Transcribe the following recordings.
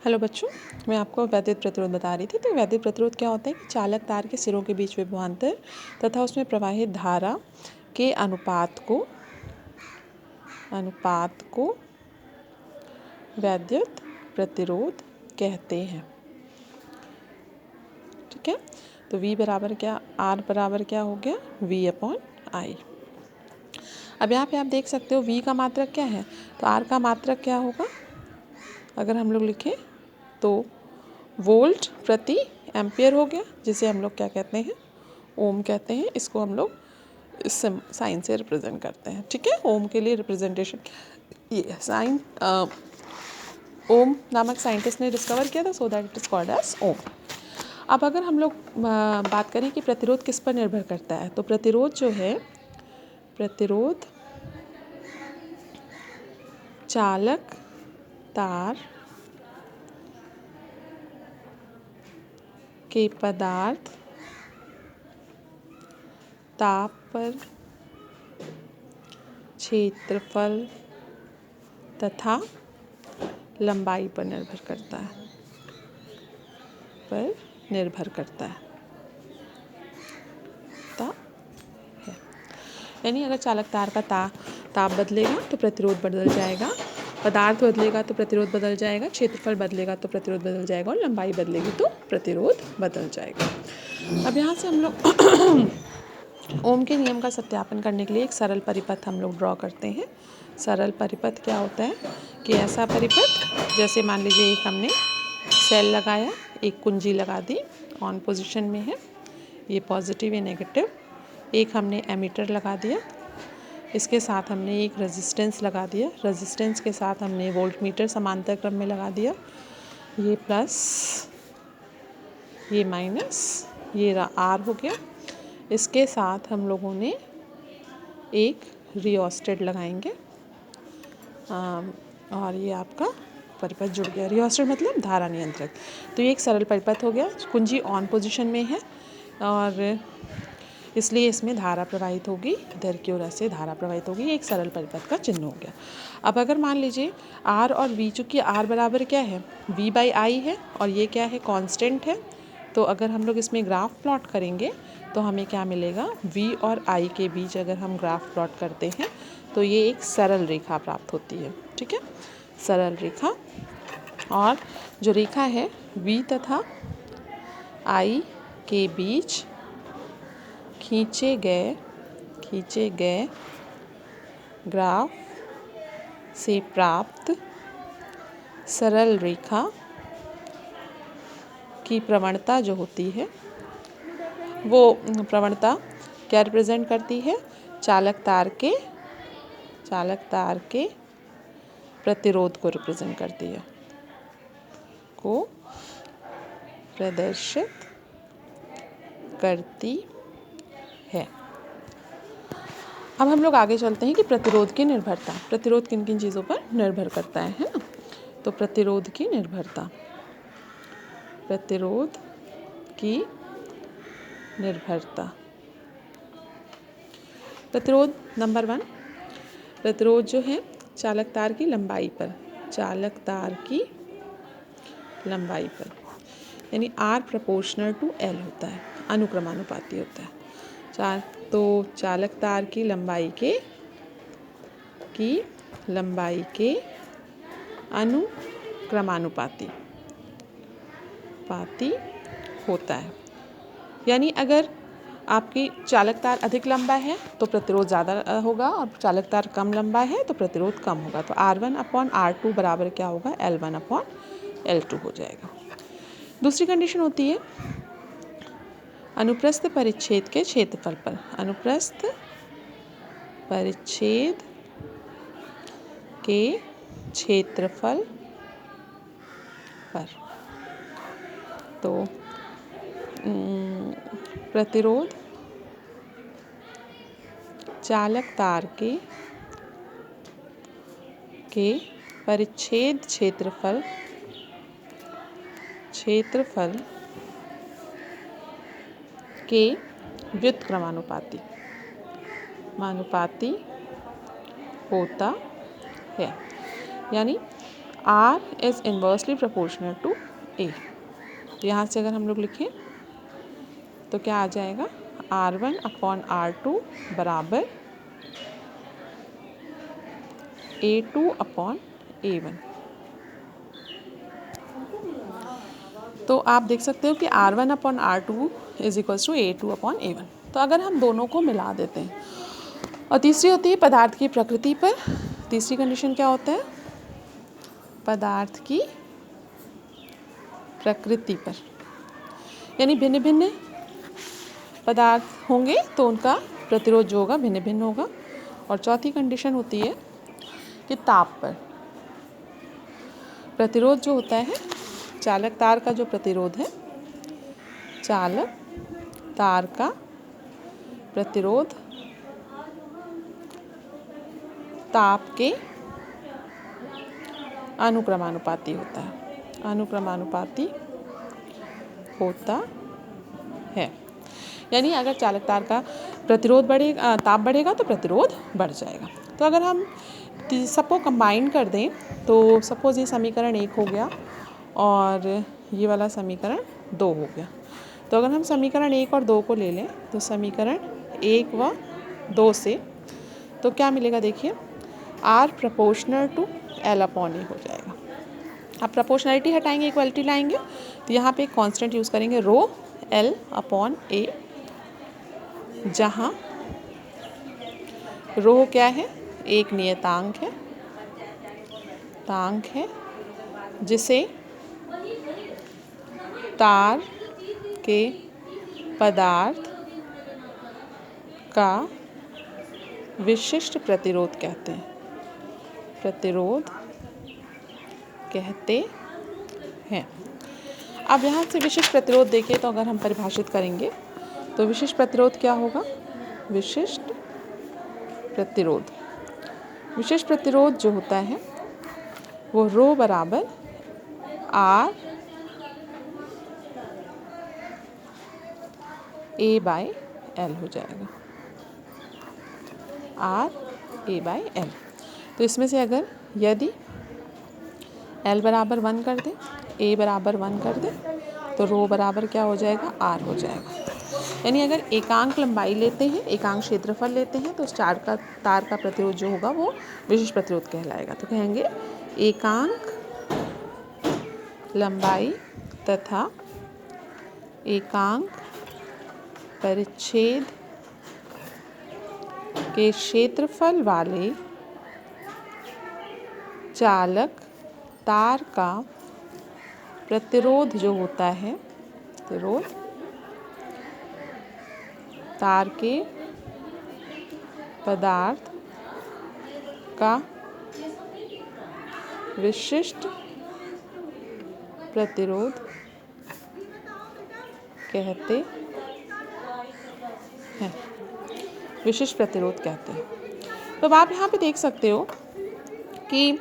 Hello बच्चों, मैं आपको वैद्युत प्रतिरोध बता रही थी। तो वैद्युत प्रतिरोध क्या होता है कि चालक तार के सिरों के बीच विभवांतर तथा उसमें प्रवाहित धारा के अनुपात को वैद्युत प्रतिरोध कहते हैं। ठीक है, तो V बराबर क्या, R बराबर क्या हो गया, V/I। अब यहाँ पे आप देख सकते हो V का मात्रक क्या है, तो R का मात्रक क्या होगा, अगर हम लोग लिखें तो वोल्ट प्रति एम्पियर हो गया, जिसे हम लोग क्या कहते हैं, ओम कहते हैं। इसको हम लोग इस साइन से रिप्रेजेंट करते हैं। ठीक है, ओम के लिए रिप्रेजेंटेशन ये साइन ओम नामक साइंटिस्ट ने डिस्कवर किया था, so that it is called as ohm. अब अगर हम लोग बात करें कि प्रतिरोध किस पर निर्भर करता है, तो प्रतिरोध जो है, प्रतिरोध चालक तार के पदार्थ, ताप पर, क्षेत्रफल तथा लंबाई पर निर्भर करता है। यानी अगर चालक तार का ताप बदलेगा तो प्रतिरोध बदल जाएगा, पदार्थ बदलेगा तो प्रतिरोध बदल जाएगा, क्षेत्रफल बदलेगा तो प्रतिरोध बदल जाएगा, और लंबाई बदलेगी तो प्रतिरोध बदल जाएगा। अब यहाँ से हम लोग ओम के नियम का सत्यापन करने के लिए एक सरल परिपथ हम लोग ड्रॉ करते हैं। सरल परिपथ क्या होता है कि ऐसा परिपथ, जैसे मान लीजिए एक हमने सेल लगाया, एक कुंजी लगा दी, ऑन पोजीशन में है, ये पॉजिटिव या नेगेटिव। एक हमने एमीटर लगा दिया, इसके साथ हमने एक रेजिस्टेंस लगा दिया, रेजिस्टेंस के साथ हमने वोल्टमीटर समांतर क्रम में लगा दिया, ये प्लस, ये माइनस, ये आर हो गया। इसके साथ हम लोगों ने एक रियोस्टेट लगाएंगे, और ये आपका परिपथ जुड़ गया। रियोस्टेट मतलब धारा नियंत्रक। तो ये एक सरल परिपथ हो गया, कुंजी ऑन पोजीशन में है और इसलिए इसमें धारा प्रवाहित होगी, इधर की ओर ऐसे धारा प्रवाहित होगी। ये एक सरल परिपथ का चिन्ह हो गया। अब अगर मान लीजिए R और V, चूँकि R बराबर क्या है, V/I है, और ये क्या है, कांस्टेंट है। तो अगर हम लोग इसमें ग्राफ प्लॉट करेंगे तो हमें क्या मिलेगा, V और I के बीच अगर हम ग्राफ प्लॉट करते हैं तो ये एक सरल रेखा प्राप्त होती है। ठीक है, सरल रेखा। और जो रेखा है V तथा I के बीच खींचे गए ग्राफ से प्राप्त सरल रेखा की प्रवणता जो होती है, वो प्रवणता क्या रिप्रेजेंट करती है, चालक तार के प्रतिरोध को रिप्रेजेंट करती है, को प्रदर्शित करती है। अब हम लोग आगे चलते हैं कि प्रतिरोध की निर्भरता, प्रतिरोध किन किन चीज़ों पर निर्भर करता है ना। तो प्रतिरोध की निर्भरता, प्रतिरोध नंबर 1, प्रतिरोध जो है चालक तार की लंबाई पर, यानी R प्रोपोर्शनल टू L होता है, अनुक्रमानुपाती होता है। तो चालक तार की लंबाई के अनुक्रमानुपाती होता है। यानी अगर आपकी चालक तार अधिक लंबा है तो प्रतिरोध ज़्यादा होगा, और चालक तार कम लंबा है तो प्रतिरोध कम होगा। तो R1/R2 बराबर क्या होगा, L1/L2 हो जाएगा। दूसरी कंडीशन होती है अनुप्रस्थ परिच्छेद के क्षेत्रफल पर, अनुप्रस्थ परिच्छेद के क्षेत्रफल पर। तो प्रतिरोध चालक तार के परिच्छेद क्षेत्रफल के व्युत्क्रमानुपाती होता है। यानी R is inversely proportional to A। तो यहाँ से अगर हम लोग लिखें तो क्या आ जाएगा, R1/R2 बराबर A2/A1। तो आप देख सकते हो कि R1/R2 is equals to A2/A1। तो अगर हम दोनों को मिला देते हैं, और तीसरी होती है पदार्थ की प्रकृति पर। तीसरी कंडीशन क्या होता है, पदार्थ की प्रकृति पर, यानी भिन्न भिन्न पदार्थ होंगे तो उनका प्रतिरोध जो होगा भिन्न भिन्न होगा। और चौथी कंडीशन होती है कि ताप पर। प्रतिरोध जो होता है, चालक तार का जो प्रतिरोध है, चालक तार का प्रतिरोध ताप के अनुक्रमानुपाती होता है, अनुक्रमानुपाती होता है। यानी अगर चालक तार का प्रतिरोध बढ़ेगा, ताप बढ़ेगा तो प्रतिरोध बढ़ जाएगा। तो अगर हम सबको कंबाइन कर दें तो सपोज़ ये समीकरण 1 हो गया और ये वाला समीकरण 2 हो गया। तो अगर हम समीकरण 1 और 2 को ले लें तो समीकरण 1 व 2 से तो क्या मिलेगा, देखिए R प्रोपोर्शनल टू L/A हो जाएगा। अब प्रोपोर्शनलिटी हटाएंगे, इक्वलिटी लाएंगे, तो यहाँ पे एक कांस्टेंट यूज़ करेंगे रो L/A, जहाँ रो क्या है, एक नियतांक है, तांक है जिसे तार के पदार्थ का विशिष्ट प्रतिरोध कहते हैं, प्रतिरोध कहते हैं। अब यहाँ से विशिष्ट प्रतिरोध देखें तो अगर हम परिभाषित करेंगे तो विशिष्ट प्रतिरोध क्या होगा, विशिष्ट प्रतिरोध, विशिष्ट प्रतिरोध जो होता है वो रो बराबर R A/L हो जाएगा, R A/L। तो इसमें से अगर यदि L बराबर 1 कर दें, A बराबर 1 कर दें तो रो बराबर क्या हो जाएगा, R हो जाएगा। यानी अगर एकांक लंबाई लेते हैं, एकांक क्षेत्रफल लेते हैं तो उस तार का प्रतिरोध जो होगा वो विशिष्ट प्रतिरोध कहलाएगा। तो कहेंगे एकांक लंबाई तथा एकांक परिच्छेद के क्षेत्रफल वाले चालक तार का प्रतिरोध जो होता है, प्रतिरोध तार के पदार्थ का विशिष्ट प्रतिरोध कहते हैं, विशिष्ट प्रतिरोध कहते हैं। तो अब आप यहाँ पे देख सकते हो कि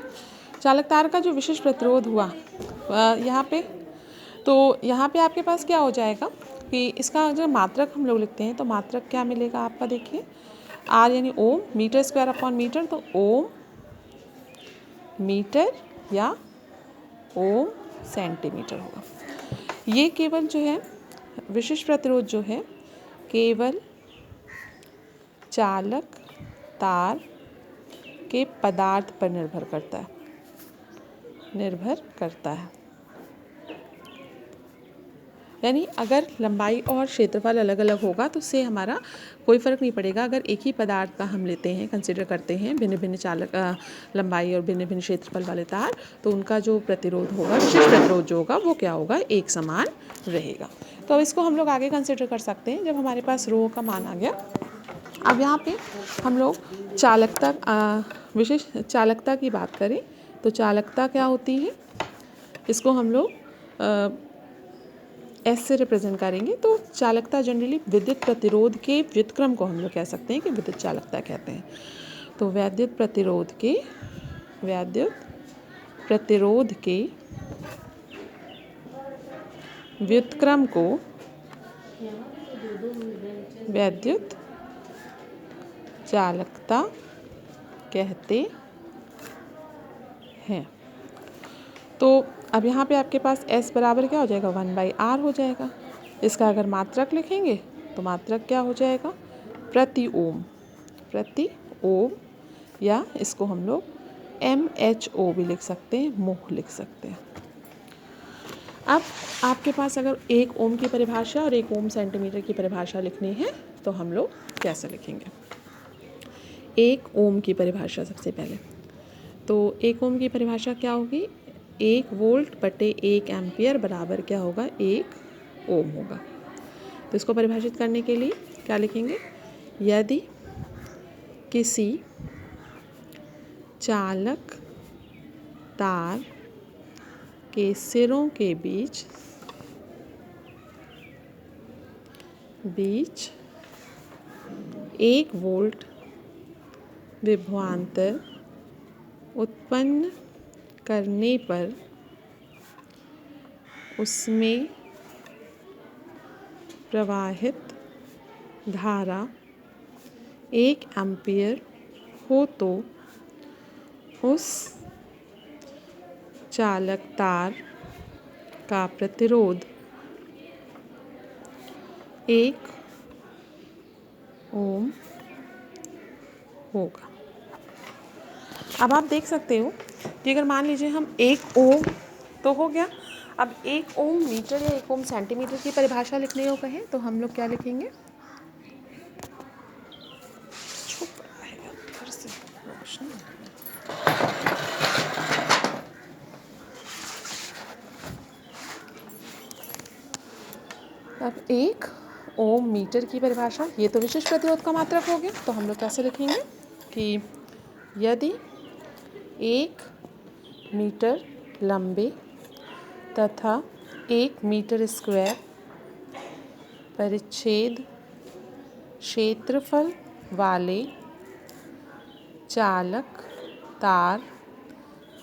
चालक तार का जो विशिष्ट प्रतिरोध हुआ यहाँ पे, तो यहाँ पे आपके पास क्या हो जाएगा कि इसका जो मात्रक हम लोग लिखते हैं तो मात्रक क्या मिलेगा आपका, देखिए R यानी ओम, मीटर स्क्वायर अपॉन मीटर, तो ओम मीटर या ओम सेंटीमीटर होगा। ये केवल जो है विशिष्ट प्रतिरोध जो है केवल चालक तार के पदार्थ पर निर्भर करता है, निर्भर करता है। यानी अगर लंबाई और क्षेत्रफल अलग अलग होगा तो उससे हमारा कोई फ़र्क नहीं पड़ेगा। अगर एक ही पदार्थ का हम लेते हैं, कंसिडर करते हैं भिन्न भिन्न चालक लंबाई और भिन्न भिन्न क्षेत्रफल वाले तार, तो उनका जो प्रतिरोध होगा, विशिष्ट प्रतिरोध जो होगा वो क्या होगा, एक समान रहेगा। तो अब इसको हम लोग आगे कंसिडर कर सकते हैं जब हमारे पास रो का मान आ गया। अब यहाँ पे हम लोग चालकता, विशिष्ट चालकता की बात करें तो चालकता क्या होती है, इसको हम लोग एस से रिप्रेजेंट करेंगे। तो चालकता जनरली विद्युत प्रतिरोध के व्युत्क्रम को हम लोग कह सकते हैं कि विद्युत चालकता कहते हैं। तो वैद्युत प्रतिरोध के व्युत्क्रम को वैद्युत चालकता कहते हैं। तो अब यहाँ पे आपके पास S बराबर क्या हो जाएगा, 1/R हो जाएगा। इसका अगर मात्रक लिखेंगे तो मात्रक क्या हो जाएगा, प्रति ओम, प्रति ओम, या इसको हम लोग MHO भी लिख सकते हैं, मोह लिख सकते हैं। अब आपके पास अगर 1 ओम की परिभाषा और 1 ओम सेंटीमीटर की परिभाषा लिखनी है तो हम लोग कैसे लिखेंगे। 1 ओम की परिभाषा सबसे पहले, तो 1 ओम की परिभाषा क्या होगी, 1 वोल्ट बटे 1 एम्पियर बराबर क्या होगा, 1 ओम होगा। तो इसको परिभाषित करने के लिए क्या लिखेंगे, यदि किसी चालक तार के सिरों के बीच 1 वोल्ट विभवांतर उत्पन्न करने पर उसमें प्रवाहित धारा 1 एम्पियर हो तो उस चालक तार का प्रतिरोध 1 ओम होगा। अब आप देख सकते हो कि अगर मान लीजिए हम 1 ओम तो हो गया, अब 1 ओम मीटर या 1 ओम सेंटीमीटर की परिभाषा लिखने को कहें तो हम लोग क्या लिखेंगे, अब 1 ओम मीटर की परिभाषा, ये तो विशिष्ट प्रतिरोध का मात्रक हो गया, तो हम लोग कैसे लिखेंगे कि यदि 1 मीटर लंबे तथा 1 मीटर स्क्वायर परिच्छेद क्षेत्रफल वाले चालक तार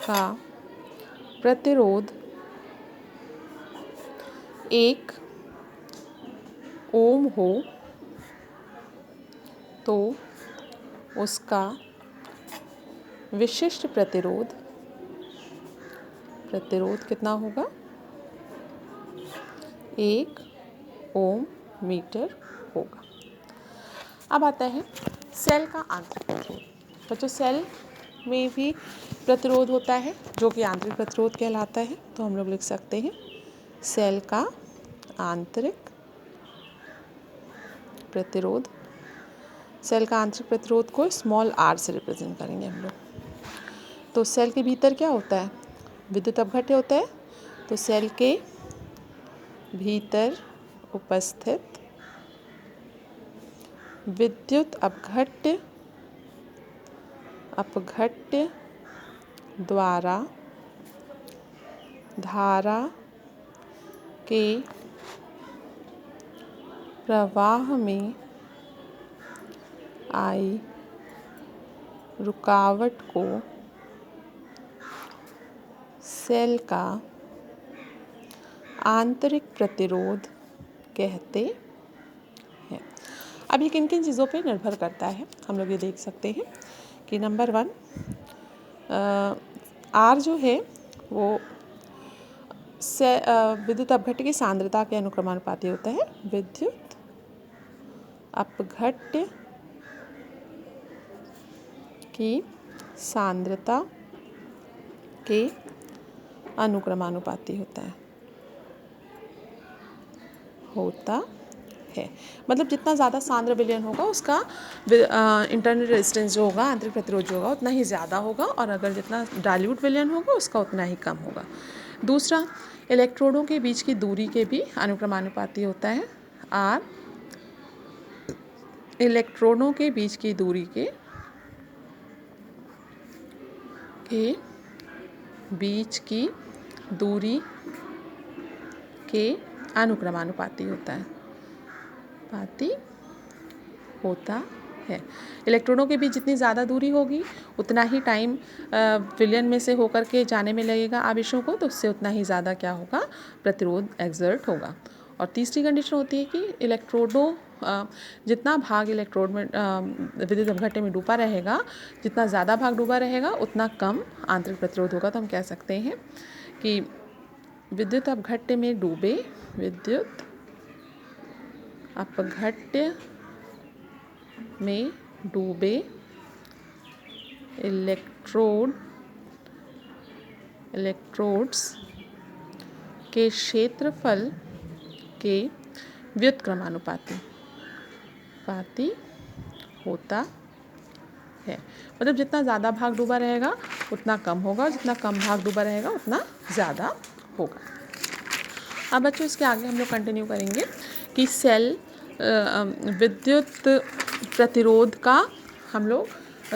का प्रतिरोध 1 ओम हो तो उसका विशिष्ट प्रतिरोध कितना होगा, 1 ओम मीटर होगा। अब आता है सेल का आंतरिक प्रतिरोध। बच्चों सेल में भी प्रतिरोध होता है जो कि आंतरिक प्रतिरोध कहलाता है, तो हम लोग लिख सकते हैं सेल का आंतरिक प्रतिरोध। सेल का आंतरिक प्रतिरोध को स्मॉल r से रिप्रेजेंट करेंगे हम लोग। तो सेल के भीतर क्या होता है, विद्युत अपघट्य होता है, तो सेल के भीतर उपस्थित विद्युत अपघट्य द्वारा धारा के प्रवाह में आई रुकावट को सेल का आंतरिक प्रतिरोध कहते हैं। अब ये किन किन चीज़ों पे निर्भर करता है हम लोग ये देख सकते हैं कि नंबर 1 R जो है वो विद्युत अपघट्य की सांद्रता के अनुक्रमानुपाती होता है। विद्युत अपघट्य की सांद्रता के अनुक्रमानुपाती होता है। मतलब जितना ज़्यादा सांद्र विलयन होगा उसका इंटरनल रेजिस्टेंस जो होगा, आंतरिक प्रतिरोध जो होगा उतना ही ज़्यादा होगा, और अगर जितना डाइल्यूट विलयन होगा उसका उतना ही कम होगा। दूसरा, इलेक्ट्रोडों के बीच की दूरी के भी अनुक्रमानुपाती होता है। R इलेक्ट्रोडों के बीच की दूरी के बीच की दूरी के अनुक्रमानुपाती होता है। इलेक्ट्रॉनों के बीच जितनी ज़्यादा दूरी होगी उतना ही टाइम विलयन में से होकर के जाने में लगेगा आवेशों को, तो उससे उतना ही ज़्यादा क्या होगा, प्रतिरोध एक्सर्ट होगा। और तीसरी कंडीशन होती है कि इलेक्ट्रोडों जितना भाग इलेक्ट्रोड में विद्युत अपघट्य में डूबा रहेगा, जितना ज़्यादा भाग डूबा रहेगा उतना कम आंतरिक प्रतिरोध होगा। तो हम कह सकते हैं कि विद्युत अपघट्य में डूबे, विद्युत अपघट्य में डूबे इलेक्ट्रोड्स के क्षेत्रफल के व्युत्क्रमानुपाती होता है। मतलब जितना ज़्यादा भाग डूबा रहेगा उतना कम होगा, जितना कम भाग डूबा रहेगा उतना ज़्यादा होगा। अब बच्चों इसके आगे हम लोग कंटिन्यू करेंगे कि सेल विद्युत प्रतिरोध का हम लोग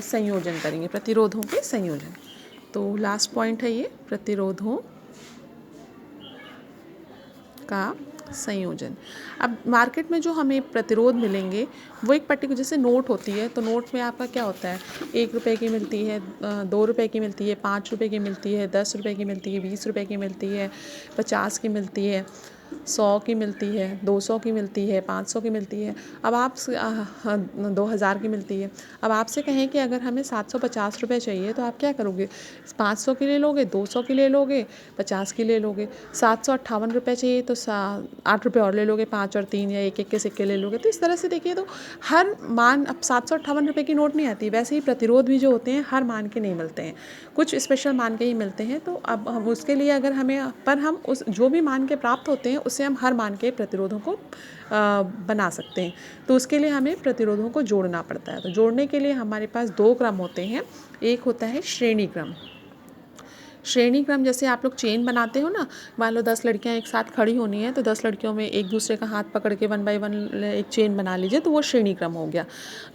संयोजन करेंगे, प्रतिरोधों के संयोजन। तो लास्ट पॉइंट है ये, प्रतिरोधों का संयोजन। अब मार्केट में जो हमें प्रतिरोध मिलेंगे वो एक पर्टिकुलर, जैसे नोट होती है तो नोट में आपका क्या होता है, 1 रुपये की मिलती है, 2 रुपये की मिलती है, 5 रुपये की मिलती है, 10 रुपये की मिलती है, 20 रुपये की मिलती है, 50 की मिलती है, 100 की मिलती है, 200 की मिलती है, 500 की मिलती है। अब आप 2000 की मिलती है। अब आपसे कहें कि अगर हमें 750 रुपये चाहिए तो आप क्या करोगे, 500 की ले लोगे, 200 की ले लोगे, 50 की ले लोगे। 758 रुपये चाहिए तो 8 रुपये और ले लोगे, 5 और 3 या 1 के सिक्के ले लोगे। तो इस तरह से देखिए तो हर मान, अब 758 रुपये की नोट नहीं आती, वैसे ही प्रतिरोध भी जो होते हैं हर मान के नहीं मिलते हैं, कुछ स्पेशल मान के ही मिलते हैं। तो अब हम उसके लिए अगर हमें, पर हम उस जो भी मान के प्राप्त होते हैं उससे हम हर मान के प्रतिरोधों को बना सकते हैं। तो उसके लिए हमें प्रतिरोधों को जोड़ना पड़ता है। तो जोड़ने के लिए हमारे पास 2 क्रम होते हैं। एक होता है श्रेणी क्रम। श्रेणी क्रम, जैसे आप लोग चेन बनाते हो ना, मान लो 10 लड़कियां एक साथ खड़ी होनी है तो 10 लड़कियों में एक दूसरे का हाथ पकड़ के 1 बाय 1 एक चेन बना लीजिए, तो वो श्रेणी क्रम हो गया।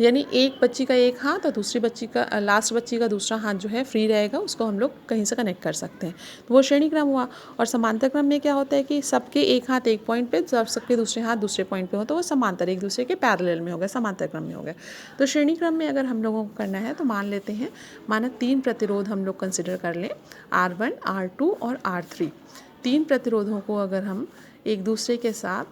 यानी एक बच्ची का एक हाथ और दूसरी बच्ची का, लास्ट बच्ची का दूसरा हाथ जो है फ्री रहेगा, उसको हम लोग कहीं से कनेक्ट कर सकते हैं, तो वो श्रेणी क्रम हुआ। और समांतर क्रम में क्या होता है कि सबके एक हाथ एक पॉइंट पे, सबके दूसरे हाथ दूसरे पॉइंट पे हो, तो वो समांतर, एक दूसरे के पैरेलल में हो गया, समांतर क्रम में हो गया। तो श्रेणी क्रम में अगर हम लोगों को करना है तो मान लेते हैं, माना 3 प्रतिरोध हम लोग कंसिडर कर लें, R1, R2 और R3। 3 प्रतिरोधों को अगर हम एक दूसरे के साथ,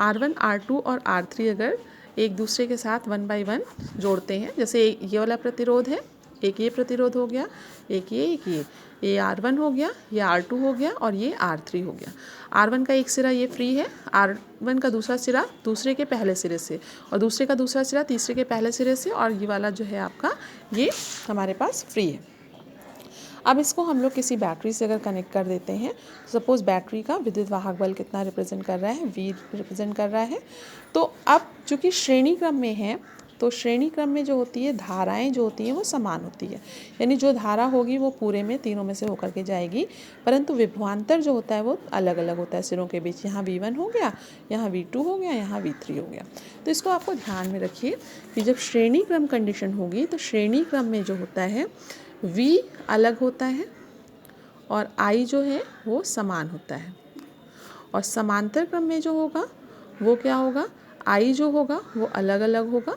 R1, R2 और R3 अगर एक दूसरे के साथ 1 बाय 1 जोड़ते हैं, जैसे ये वाला प्रतिरोध है, एक ये प्रतिरोध हो गया, एक ये R1 हो गया, ये R2 हो गया और ये R3 हो गया। R1 का एक सिरा ये फ्री है, R1 का दूसरा सिरा दूसरे के पहले सिरे से, और दूसरे का दूसरा सिरा तीसरे के पहले सिरे से, और ये वाला जो है आपका ये हमारे पास फ्री है। अब इसको हम लोग किसी बैटरी से अगर कनेक्ट कर देते हैं, सपोज़ बैटरी का विद्युत वाहक बल कितना रिप्रेजेंट कर रहा है, V रिप्रेजेंट कर रहा है। तो अब चूँकि श्रेणी क्रम में है, तो श्रेणी क्रम में जो होती है धाराएं जो होती हैं वो समान होती है, यानी जो धारा होगी वो पूरे में तीनों में से होकर के जाएगी, परंतु विभवांतर जो होता है वो अलग अलग होता है सिरों के बीच। यहाँ V1 हो गया, यहाँ V2 हो गया, यहाँ V3 हो गया। तो इसको आपको ध्यान में रखिए कि जब श्रेणी क्रम कंडीशन होगी तो श्रेणी क्रम में जो होता है V अलग होता है और I जो है वो समान होता है, और समांतर क्रम में जो होगा वो क्या होगा, I जो होगा वो अलग अलग होगा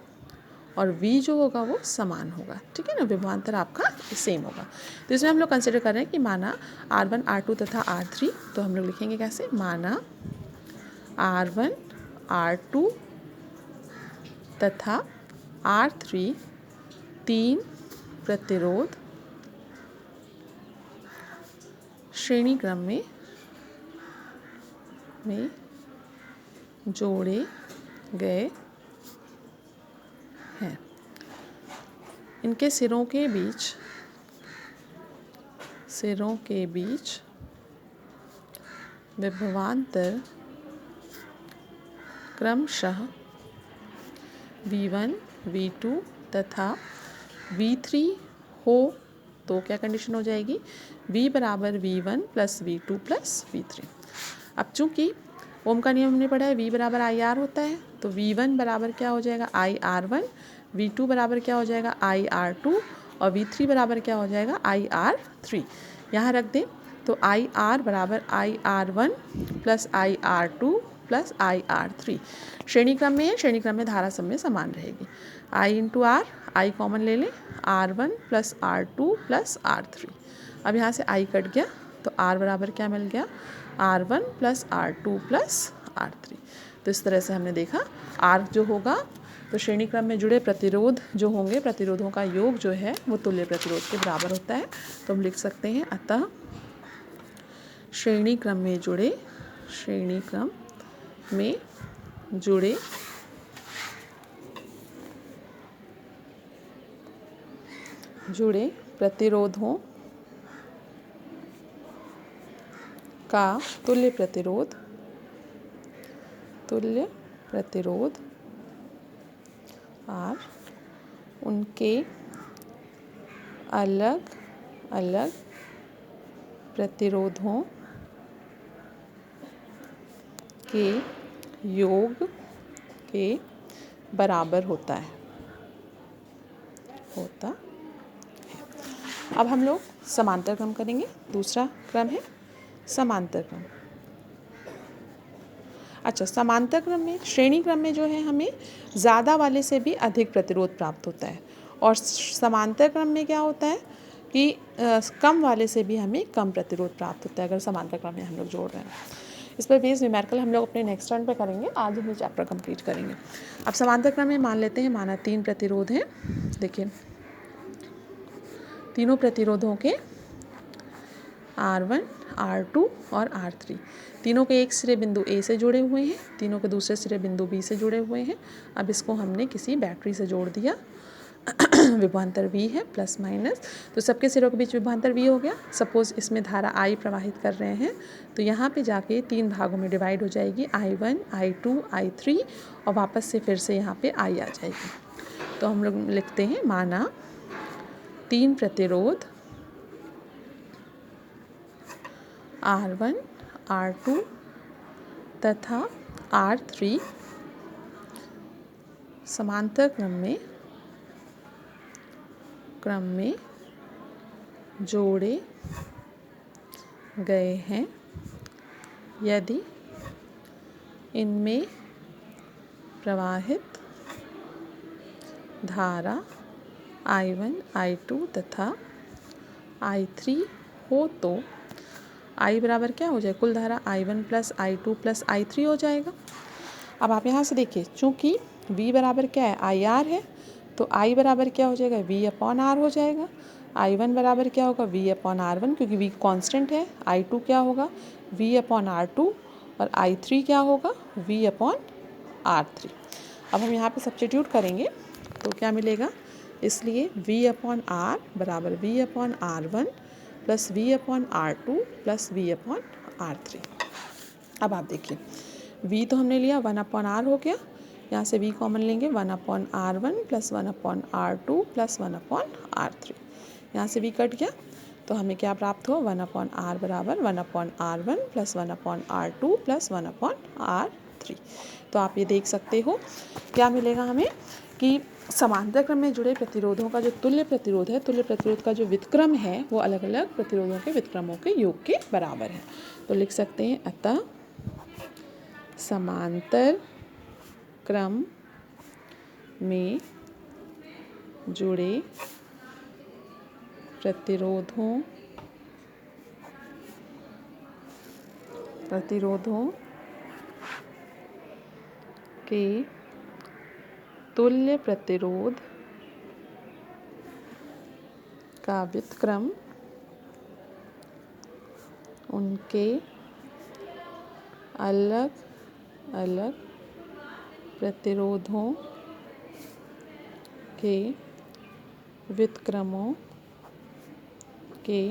और V जो होगा वो समान होगा। ठीक है ना, विभवांतर आपका सेम होगा। तो इसमें हम लोग कंसिडर कर रहे हैं कि माना R1, R2 तथा R3, तो हम लोग लिखेंगे कैसे, माना R1, R2 तथा R3 3 प्रतिरोध श्रेणी क्रम में जोड़े गए हैं। इनके सिरों के बीच विभवांतर क्रमशः V1, V2 तथा V3 हो, तो क्या कंडीशन हो जाएगी, V बराबर V1 plus V2 plus V3। अब चूँकि ओम का नियम हमने पढ़ा है, V बराबर IR होता है, तो V1 बराबर क्या हो जाएगा IR1, V2 बराबर क्या हो जाएगा IR2 और V3 बराबर क्या हो जाएगा IR3। यहाँ रख दें तो IR बराबर IR1 plus IR2 plus IR3। श्रेणी क्रम में है, श्रेणी क्रम में धारा सब में समान रहेगी। I into R, I common ले लें, R1 plus R2 plus R3। अब यहाँ से I कट गया तो R बराबर क्या मिल गया, R1 plus R2 plus R3। तो इस तरह से हमने देखा R जो होगा तो श्रेणी क्रम में जुड़े प्रतिरोध जो होंगे, प्रतिरोधों का योग जो है वो तुल्य प्रतिरोध के बराबर होता है। तो हम लिख सकते हैं अतः श्रेणी क्रम में जुड़े प्रतिरोधों का तुल्य प्रतिरोध और उनके अलग अलग प्रतिरोधों के योग के बराबर होता है। अब हम लोग समांतर क्रम करेंगे। दूसरा क्रम है समांतर क्रम। अच्छा, समांतर क्रम में, श्रेणी क्रम में जो है हमें ज़्यादा वाले से भी अधिक प्रतिरोध प्राप्त होता है, और समांतर क्रम में क्या होता है कि कम वाले से भी हमें कम प्रतिरोध प्राप्त होता है अगर समांतर क्रम में हम लोग जोड़ रहे हैं। इस पर बेस्ड न्यूमेरिकल हम लोग अपने नेक्स्ट टर्न पे करेंगे। आज हम ये चैप्टर कंप्लीट करेंगे। अब समांतर क्रम में मान लेते हैं, माना 3 प्रतिरोध हैं। देखिए, तीनों प्रतिरोधों के R1, R2 और R3, तीनों के एक सिरे बिंदु A से जुड़े हुए हैं, तीनों के दूसरे सिरे बिंदु B से जुड़े हुए हैं। अब इसको हमने किसी बैटरी से जोड़ दिया। विभवांतर V है प्लस माइनस, तो सबके सिरों के बीच विभवांतर V हो गया। सपोज इसमें धारा I प्रवाहित कर रहे हैं, तो यहाँ पे जाके 3 भागों में डिवाइड हो जाएगी, I1, I2, I3, और वापस से फिर से यहाँ पे I आ जाएगी। तो हम लोग लिखते हैं, माना 3 प्रतिरोध R1, R2 तथा R3 समांतर क्रम में जोड़े गए हैं यदि इनमें प्रवाहित धारा I1, I2 तथा I3 हो, तो I बराबर क्या हो जाए, कुल धारा I1 plus I2 plus I3 हो जाएगा। अब आप यहाँ से देखिए, चूँकि V बराबर क्या है, IR है, तो I बराबर क्या हो जाएगा, V अपॉन R हो जाएगा। I1 बराबर क्या होगा, V अपॉन R1, क्योंकि V कांस्टेंट है। I2 क्या होगा, V अपॉन R2, और I3 क्या होगा, V अपॉन R3। अब हम यहाँ पे सब्स्टिट्यूट करेंगे तो क्या मिलेगा, इसलिए V अपॉन R बराबर V upon R1 plus V upon R2 plus V upon R3। अब आप देखिए, V तो हमने लिया 1 अपॉन R हो गया, यहाँ से V कॉमन लेंगे, 1 upon R1 plus 1 upon R2 plus 1 upon R3। यहाँ से V कट गया, तो हमें क्या प्राप्त हो, 1 अपॉन R बराबर 1 upon R1 plus 1 upon R2 plus 1 upon R3। तो आप ये देख सकते हो क्या मिलेगा हमें कि समांतर क्रम में जुड़े प्रतिरोधों का जो तुल्य प्रतिरोध है, तुल्य प्रतिरोध का जो व्युत्क्रम है, वो अलग अलग प्रतिरोधों के व्युत्क्रमों के योग के बराबर है। तो लिख सकते हैं, अतः समांतर क्रम में जुड़े प्रतिरोधों के तुल्य प्रतिरोध का व्युत्क्रम उनके अलग अलग प्रतिरोधों के व्युत्क्रमों के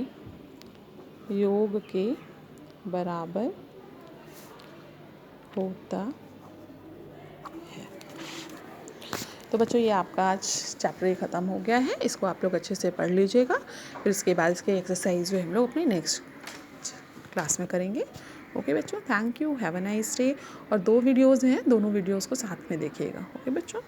योग के बराबर होता है। तो बच्चों, ये आपका आज चैप्टर ख़त्म हो गया है। इसको आप लोग अच्छे से पढ़ लीजिएगा, फिर उसके बाद इसके एक्सरसाइज जो हम लोग अपनी नेक्स्ट क्लास में करेंगे। ओके बच्चों, thank you, have a nice day. और 2 वीडियोज़ हैं, दोनों वीडियोज़ को साथ में देखिएगा। ओके बच्चों।